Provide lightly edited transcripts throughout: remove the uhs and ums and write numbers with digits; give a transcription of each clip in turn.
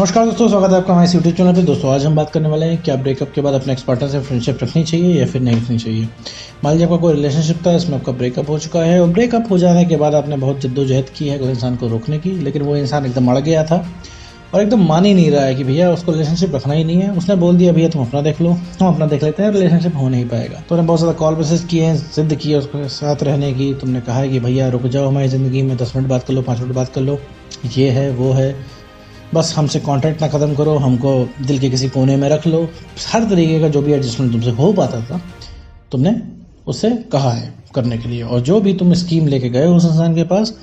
नमस्कार दोस्तों, स्वागत है आपका हमारे इस यूट्यूब चैनल पे। दोस्तों आज हम बात करने वाले हैं कि आप ब्रेकअप के बाद अपने एक्स पार्टनर से फ्रेंडशिप रखनी चाहिए या फिर नहीं रखनी चाहिए। मान लीजिए आपका कोई रिलेशनशिप था, इसमें आपका ब्रेकअप हो चुका है और ब्रेकअप हो जाने के बाद आपने बहुत जद्दोजहद की है उस इंसान को रोकने की, लेकिन वो इंसान एकदम अड़ गया था और एकदम मान ही नहीं रहा है कि भैया उसको रिलेशनशिप रखना ही नहीं है। उसने बोल दिया भैया तुम अपना देख लो, हम अपना देख लेते हैं, रिलेशनशिप हो नहीं पाएगा। तो उन्हें बहुत ज़्यादा कॉल मैसेज किए हैं, जिद की है उसके साथ रहने की। तुमने कहा है कि भैया रुक जाओ हमारी ज़िंदगी में, 10 मिनट बात कर लो, 5 मिनट बात कर लो, ये है वो है, बस हमसे कांटेक्ट ना ख़त्म करो, हमको दिल के किसी कोने में रख लो। हर तरीके का जो भी एडजस्टमेंट तुमसे हो पाता था तुमने उससे कहा है करने के लिए, और जो भी तुम स्कीम लेके गए उस इंसान के पास,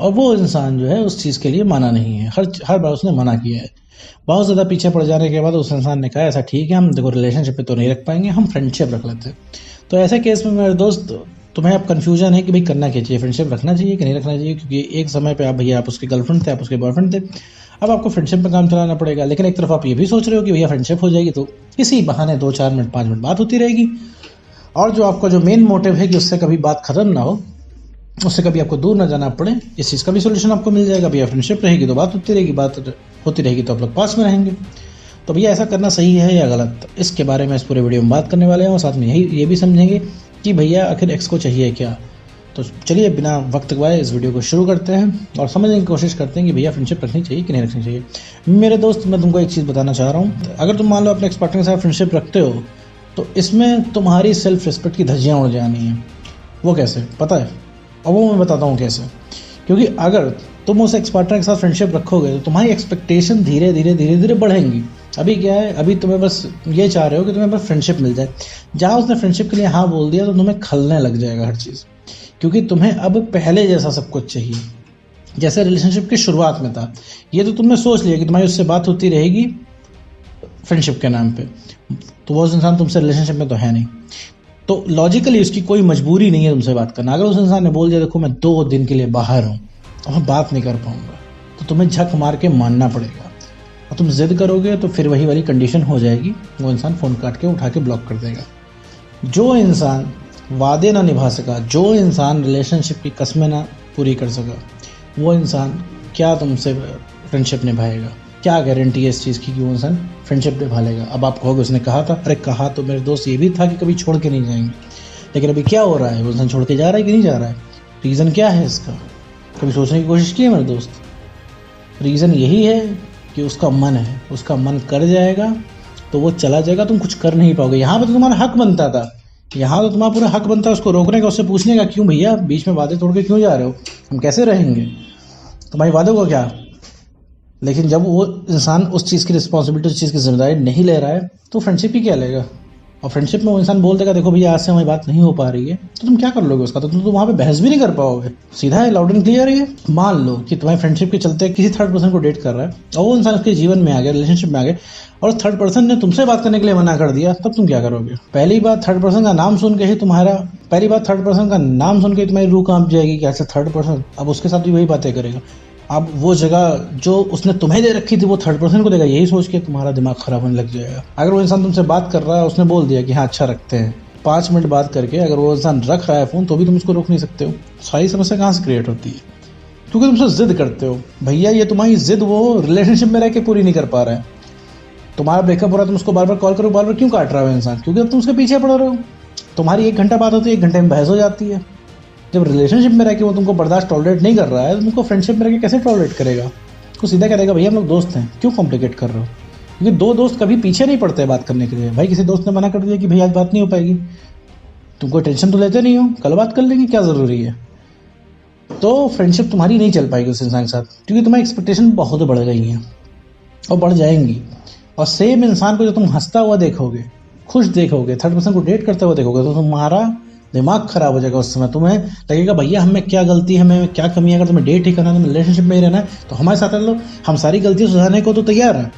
और वो इंसान जो है उस चीज़ के लिए माना नहीं है। हर बार उसने मना किया है। बहुत ज़्यादा पीछे पड़ जाने के बाद उस इंसान ने कहा ऐसा ठीक है, हम देखो रिलेशनशिप पे तो नहीं रख पाएंगे, हम फ्रेंडशिप रख लेते हैं। तो ऐसे केस में मेरे दोस्त तुम्हें अब कन्फ्यूजन है कि भाई करना क्या चाहिए, फ्रेंडशिप रखना चाहिए कि नहीं रखना चाहिए। क्योंकि एक समय पे आप भैया आप उसके गर्लफ्रेंड थे, आप उसके बॉयफ्रेंड थे, अब आपको फ्रेंडशिप में काम चलाना पड़ेगा। लेकिन एक तरफ आप ये भी सोच रहे हो कि भैया फ्रेंडशिप हो जाएगी तो इसी बहाने 2-4 मिनट 5 मिनट बात होती रहेगी, और जो आपका जो मेन मोटिव है कि उससे कभी बात खत्म ना हो, उससे कभी आपको दूर ना जाना पड़े, इस चीज़ का भी सोल्यूशन आपको मिल जाएगा। भैया फ्रेंडशिप रहेगी तो बात होती रहेगी, बात होती रहेगी तो आप लोग पास में रहेंगे। तो भैया ऐसा करना सही है या गलत, इसके बारे में इस पूरे वीडियो में बात करने वाले हैं, और साथ में ये भी समझेंगे कि भैया आखिर एक्स को चाहिए क्या। तो चलिए बिना वक्त गवाए इस वीडियो को शुरू करते हैं और समझने की कोशिश करते हैं कि भैया फ्रेंडशिप रखनी चाहिए कि नहीं रखनी चाहिए। मेरे दोस्त, मैं तुमको एक चीज़ बताना चाह रहा हूँ, अगर तुम मान लो अपने एक्स पार्टनर के साथ फ्रेंडशिप रखते हो तो इसमें तुम्हारी सेल्फ रिस्पेक्ट की धज्जियाँ उड़ जानी हैं। वो कैसे पता है? और वो मैं बताता हूँ कैसे। क्योंकि अगर तुम उस एक्स पार्टनर के साथ फ्रेंडशिप रखोगे तो तुम्हारी एक्सपेक्टेशन धीरे धीरे बढ़ेंगी। अभी क्या है, अभी तुम्हें बस ये चाह रहे हो कि तुम्हें बस फ्रेंडशिप मिल जाए। जहाँ उसने फ्रेंडशिप के लिए हाँ बोल दिया तो तुम्हें खलने लग जाएगा हर चीज़, क्योंकि तुम्हें अब पहले जैसा सब कुछ चाहिए जैसे रिलेशनशिप की शुरुआत में था। ये तो तुमने सोच लिया कि तुम्हारी उससे बात होती रहेगी फ्रेंडशिप के नाम पे, तो वो इंसान तुमसे रिलेशनशिप में तो है नहीं, तो लॉजिकली उसकी कोई मजबूरी नहीं है तुमसे बात करना। अगर उस इंसान ने बोल दिया देखो मैं 2 दिन के लिए बाहर हूँ और मैं बात नहीं कर पाऊँगा, तो तुम्हें झक मार के मानना पड़ेगा। और तुम जिद करोगे तो फिर वही वाली कंडीशन हो जाएगी, वो इंसान फ़ोन काट के उठा के ब्लॉक कर देगा। जो इंसान वादे ना निभा सका, जो इंसान रिलेशनशिप की कस्में ना पूरी कर सका, वो इंसान क्या तुमसे फ्रेंडशिप निभाएगा? क्या गारंटी है इस चीज़ की कि वो इंसान फ्रेंडशिप निभा लेगा? अब आप कहोगे उसने कहा था, अरे कहा तो मेरे दोस्त ये भी था कि कभी छोड़ के नहीं जाएंगे, लेकिन अभी क्या हो रहा है, वो इंसान छोड़ के जा रहा है कि नहीं जा रहा है? रीज़न क्या है इसका? कभी सोचने की कोशिश की है मेरे दोस्त? रीज़न यही है कि उसका मन है, उसका मन कर जाएगा तो वो चला जाएगा, तुम कुछ कर नहीं पाओगे। यहाँ पर तो तुम्हारा हक बनता था, यहाँ तो तुम्हारा पूरा हक बनता है उसको रोकने का, उससे पूछने का क्यों भैया बीच में वादे तोड़ के क्यों जा रहे हो, हम कैसे रहेंगे, तुम्हारी वादों को क्या। लेकिन जब वो इंसान उस चीज़ की रिस्पॉन्सिबिलिटी, उस चीज़ की जिम्मेदारी नहीं ले रहा है तो फ्रेंडशिप ही क्या लेगा। और फ्रेंडशिप में वो इंसान बोल देगा देखो भैया आज से हमारी बात नहीं हो पा रही है, तो तुम क्या कर लोगे उसका? तो तुम तो वहाँ पे बहस भी नहीं कर पाओगे। सीधा है, लाउड एंड क्लियर है। मान लो कि तुम्हारी फ्रेंडशिप के चलते किसी थर्ड पर्सन को डेट कर रहा है और वो इंसान उसके जीवन में आ गया, रिलेशनशिप में आ गया, और थर्ड पर्सन ने तुमसे बात करने के लिए मना कर दिया, तब तुम क्या करोगे? पहली बात थर्ड पर्सन का नाम सुन के ही तुम्हारी रूह कांप जाएगी कि ऐसा थर्ड पर्सन अब उसके साथ भी वही बातें करेगा। अब वो जगह जो उसने तुम्हें दे रखी थी वो थर्ड पर्सन को देगा, यही सोच के तुम्हारा दिमाग खराब होने लग जाएगा। अगर वो इंसान तुमसे बात कर रहा है, उसने बोल दिया कि हाँ अच्छा रखते हैं, 5 मिनट बात करके अगर वो इंसान रख रहा है फ़ोन तो भी तुम उसको रोक नहीं सकते हो। सारी समस्या कहाँ से क्रिएट होती है? क्योंकि तुमसे जिद करते हो। भैया ये तुम्हारी जिद वो रिलेशनशिप में रह के पूरी नहीं कर पा रहा है। तुम्हारा ब्रेकअप हो रहा है, तुम उसको बार बार कॉल करो, बार बार क्यों काट रहा है इंसान? क्योंकि अब तुम उसके पीछे पड़ रहे हो। तुम्हारी 1 घंटा बात होती है, 1 घंटे में बहस हो जाती है। जब रिलेशनशिप में रह के वो तुमको बर्दाश्त टॉलरेट नहीं कर रहा है तो तुमको फ्रेंडशिप में रह के कैसे टॉलरेट करेगा? उसको सीधा कह देगा भैया हम लोग दोस्त हैं, क्यों कॉम्प्लिकेट कर रहे हो? क्योंकि 2 दोस्त कभी पीछे नहीं पड़ते बात करने के लिए। भाई किसी दोस्त ने मना कर दिया कि भैया आज बात नहीं हो पाएगी, तुम कोई टेंशन तो लेते नहीं हो, कल बात कर लेंगे, क्या ज़रूरी है? तो फ्रेंडशिप तुम्हारी नहीं चल पाएगी उस इंसान के साथ, क्योंकि तुम्हारी एक्सपेक्टेशन बहुत बढ़ गई हैं और बढ़ जाएंगी। और सेम इंसान को जो तुम हंसता हुआ देखोगे, खुश देखोगे, थर्ड पर्सन को डेट करते हुए देखोगे, तो तुम्हारा दिमाग खराब हो जाएगा। उस समय तुम्हें लगेगा भैया हमें क्या गलती है, हमें क्या कमी है, अगर तुम्हें डेट ही करना है, तुम्हें रिलेशनशिप में ही रहना है तो हमारे साथ रह लो, हम सारी गलतियाँ सुधारने को तो तैयार हैं,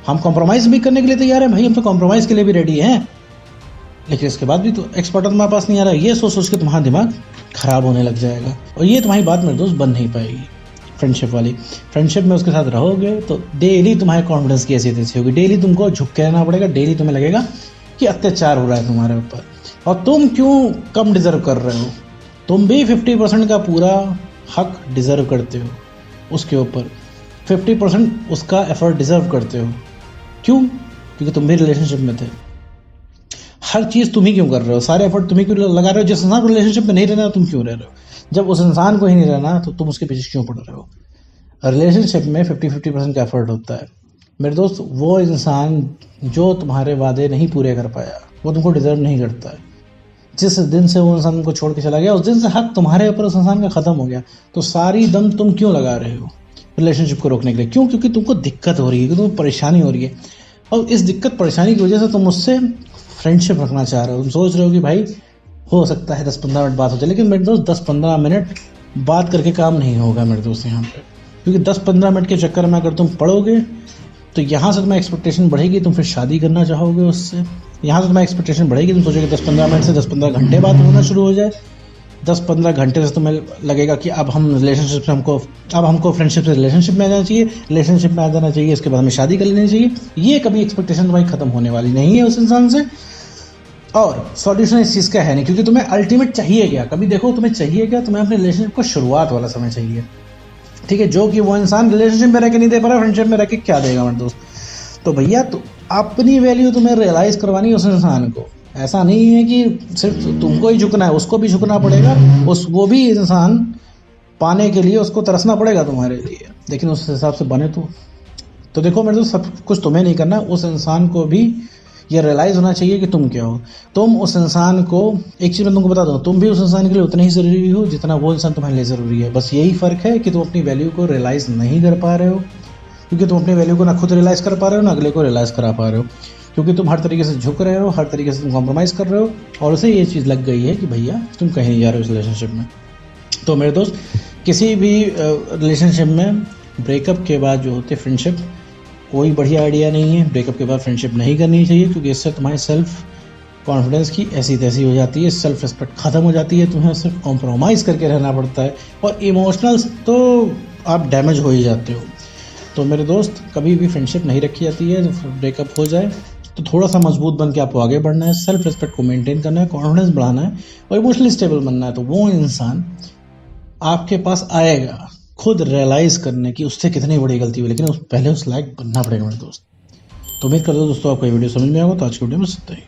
हम कॉम्प्रोमाइज़ भी करने के लिए तैयार हैं, भाई हम तो कॉम्प्रोमाइज़ के लिए भी रेडी हैं। लेकिन इसके बाद भी तो एक्सपर्ट तुम्हारे पास नहीं आ रहा है, ये सोच सोच के तुम्हारा दिमाग खराब होने लग जाएगा। और ये तुम्हारी बात मेरे दोस्त बन नहीं पाएगी फ्रेंडशिप वाली। फ्रेंडशिप में उसके साथ रहोगे तो डेली तुम्हारे कॉन्फिडेंस की ऐसी तैसी होगी, डेली तुमको झुक के रहना पड़ेगा, डेली तुम्हें लगेगा कि अत्याचार हो रहा है तुम्हारे ऊपर और तुम क्यों कम डिज़र्व कर रहे हो। तुम भी 50% का पूरा हक डिज़र्व करते हो उसके ऊपर। 50% उसका एफर्ट डिजर्व करते हो। क्यों? क्योंकि तुम भी रिलेशनशिप में थे। हर चीज़ तुम ही क्यों कर रहे हो, सारे एफर्ट तुम ही क्यों लगा रहे हो। जिस इंसान को रिलेशनशिप में नहीं रहना तुम क्यों रह रहे हो? जब उस इंसान को ही नहीं रहना तो तुम उसके पीछे क्यों पड़ रहे हो? रिलेशनशिप में 50-50% का एफर्ट होता है मेरे दोस्त। वो इंसान जो तुम्हारे वादे नहीं पूरे कर पाया वो तुमको डिजर्व नहीं करता है। जिस दिन से वो इंसान को छोड़ के चला गया उस दिन से हक तुम्हारे ऊपर उस इंसान का ख़त्म हो गया। तो सारी दम तुम क्यों लगा रहे हो रिलेशनशिप को रोकने के लिए? क्यों? क्योंकि तुमको दिक्कत हो रही है, क्योंकि तुमको परेशानी हो रही है। और इस दिक्कत परेशानी की वजह से तुम उससे फ्रेंडशिप रखना चाह रहे हो। तुम सोच रहे हो कि भाई हो सकता है 10-15 मिनट बात हो जाए, लेकिन मेरे दोस्त 10-15 मिनट बात करके काम नहीं होगा मेरे दोस्त यहाँ पे। क्योंकि 10-15 मिनट के चक्कर में अगर तुम पढ़ोगे तो यहाँ से तुम्हें एक्सपेक्टेशन बढ़ेगी, तुम फिर शादी करना चाहोगे उससे। यहाँ से तुम्हें एक्सपेक्टेशन बढ़ेगी, तुम सोचोगे 10-15 मिनट से 10-15 घंटे बात होना शुरू हो जाए। 10-15 घंटे से तुम्हें लगेगा कि अब हमको फ्रेंडशिप से रिलेशनशिप में आ जाना चाहिए, रिलेशनशिप में आ जाना चाहिए, इसके बाद हमें शादी कर लेनी चाहिए। ये कभी एक्सपेक्टेशन तुम्हारी खत्म होने वाली नहीं है उस इंसान से। और सॉल्यूशन इस चीज़ का है नहीं, क्योंकि तुम्हें अल्टीमेट चाहिए क्या? कभी देखो तुम्हें चाहिए क्या? तुम्हें अपने रिलेशनशिप को शुरुआत वाला समय चाहिए, ठीक है, जो कि वो इंसान रिलेशनशिप में रह के नहीं दे पा रहा, फ्रेंडशिप में रह के क्या देगा मेरे दोस्त? तो भैया तो अपनी वैल्यू तुम्हें रियलाइज़ करवानी है उस इंसान को। ऐसा नहीं है कि सिर्फ तुमको ही झुकना है, उसको भी झुकना पड़ेगा। वो भी इंसान पाने के लिए उसको तरसना पड़ेगा तुम्हारे लिए, लेकिन उस हिसाब से बने तो देखो मेरे दोस्त, सब कुछ तुम्हें नहीं करना, उस इंसान को भी ये रियलाइज़ होना चाहिए कि तुम क्या हो। तुम उस इंसान को, एक चीज़ मैं तुमको बता दूँ, तुम भी उस इंसान के लिए उतने ही ज़रूरी हो जितना वो इंसान तुम्हारे लिए ज़रूरी है। बस यही फ़र्क है कि तुम अपनी वैल्यू को रियलाइज़ नहीं कर पा रहे हो, क्योंकि तुम अपनी वैल्यू को ना खुद रियलाइज़ कर पा रहे हो ना अगले को रियलाइज़ करा पा रहे हो, क्योंकि तुम हर तरीके से झुक रहे हो, हर तरीके से तुम कॉम्प्रोमाइज़ कर रहे हो, और उसे ये चीज़ लग गई है कि भैया तुम कहीं नहीं जा रहे हो इस रिलेशनशिप में। तो मेरे दोस्त, किसी भी रिलेशनशिप में ब्रेकअप के बाद जो होती है फ्रेंडशिप, कोई बढ़िया आइडिया नहीं है। ब्रेकअप के बाद फ्रेंडशिप नहीं करनी चाहिए, क्योंकि इससे तुम्हारी सेल्फ कॉन्फिडेंस की ऐसी तैसी हो जाती है, सेल्फ रिस्पेक्ट ख़त्म हो जाती है, तुम्हें सिर्फ कॉम्प्रोमाइज़ करके रहना पड़ता है, और इमोशनल तो आप डैमेज हो ही जाते हो। तो मेरे दोस्त, कभी भी फ्रेंडशिप नहीं रखी जाती है। तो ब्रेकअप हो जाए तो थोड़ा सा मजबूत बन के आपको आगे बढ़ना है, सेल्फ रिस्पेक्ट को मेंटेन करना है, कॉन्फिडेंस बढ़ाना है, और इमोशनली स्टेबल बनना है। तो वो इंसान आपके पास आएगा खुद रियलाइज़ करने की उससे कितनी बड़ी गलती हुई, लेकिन पहले उस लायक बनना पड़ेगा मेरे दोस्त। तो उम्मीद करता हूँ दोस्तों आपको ये वीडियो समझ में आएगा। तो आज की वीडियो में इतना ही।